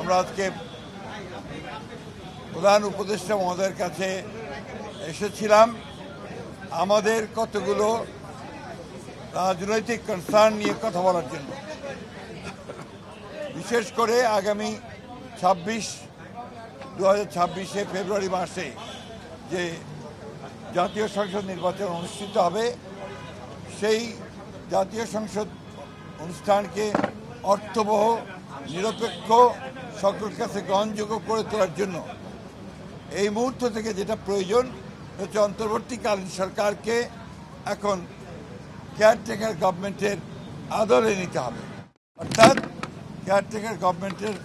আমরা আজকে প্রধান উপদেষ্টা মহোদয়ের কাছে এসেছিলাম আমাদের কতগুলো রাজনৈতিক কনসার্ন নিয়ে কথা বলার জন্য। বিশেষ করে আগামী 2026 ফেব্রুয়ারি মাসে যে জাতীয় সংসদ নির্বাচন অনুষ্ঠিত হবে, সেই জাতীয় সংসদ অনুষ্ঠানকে অর্থবহ, নিরপেক্ষ, সকলের কাছে গ্রহণযোগ্য করে তোলার জন্য এই মুহূর্ত থেকে যেটা প্রয়োজন হচ্ছে অন্তর্বর্তীকালীন সরকারকে এখন কেয়ারটেকার গভর্নমেন্টের আদলে নিতে হবে। অর্থাৎ কেয়ারটেকার গভর্নমেন্টের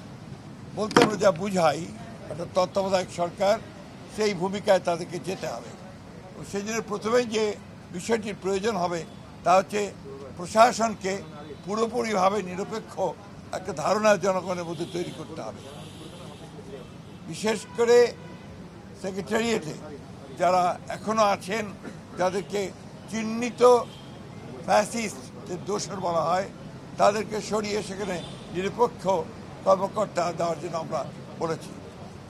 বলতে আমরা যা বুঝাই, একটা তত্ত্বাবধায়ক সরকার, সেই ভূমিকায় তাদেরকে যেতে হবে। সেই জন্য প্রথমেই যে বিষয়টির প্রয়োজন হবে তা হচ্ছে প্রশাসনকে পুরোপুরিভাবে নিরপেক্ষ একটা ধারণা জনগণের মধ্যে তৈরি করতে হবে। বিশেষ করে সেক্রেটারিয়েটে যারা এখনো আছেন, যাদেরকে চিহ্নিত ফ্যাসিস্টদের দোষর বলা হয়, তাদেরকে সরিয়ে সেখানে নিরপেক্ষ কর্মকর্তা দেওয়ার জন্য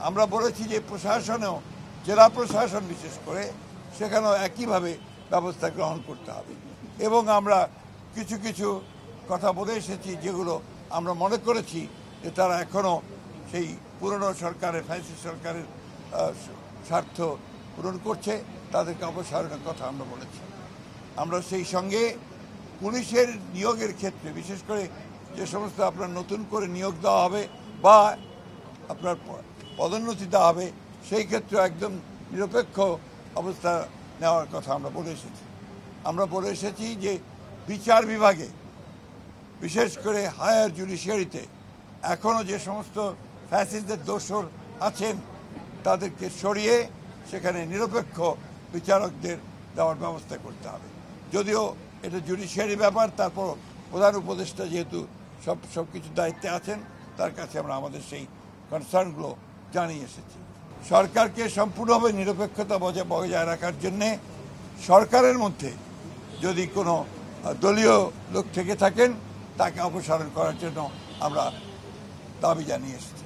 আমরা বলেছি যে প্রশাসনেও, জেলা প্রশাসন বিশেষ করে, সেখানেও একইভাবে ব্যবস্থা গ্রহণ করতে হবে। এবং আমরা কিছু কিছু কথা বলে এসেছি যেগুলো আমরা মনে করেছি যে তারা এখনও সেই পুরনো সরকারের, ফ্যাসিস্ট সরকারের স্বার্থ পূরণ করছে, তাদেরকে অপসারণের কথা আমরা বলেছি। আমরা সেই সঙ্গে পুলিশের নিয়োগের ক্ষেত্রে, বিশেষ করে যে সমস্ত আপনার নতুন করে নিয়োগ দেওয়া হবে বা আপনার পদোন্নতি দেওয়া হবে, সেই ক্ষেত্রে একদম নিরপেক্ষ অবস্থা নেওয়ার কথা আমরা বলে এসেছি যে বিচার বিভাগে, বিশেষ করে হায়ার জুডিশিয়ারিতে এখনও যে সমস্ত ফ্যাসিস্টদের দোষর আছেন তাদেরকে সরিয়ে সেখানে নিরপেক্ষ বিচারকদের দেওয়ার ব্যবস্থা করতে হবে। যদিও এটা জুডিশিয়ারি ব্যাপার, তারপর প্রধান উপদেষ্টা যেহেতু সব কিছু দায়িত্বে আছেন, তার কাছে আমরা আমাদের সেই কনসার্নগুলো জানিয়ে এসেছি। সরকারকে সম্পূর্ণভাবে নিরপেক্ষতা বজায় রাখার জন্যে সরকারের মধ্যে যদি কোনো দলীয় লোক থেকে থাকেন, তাকে অপসারণ করার জন্য আমরা দাবি জানিয়ে এসেছি।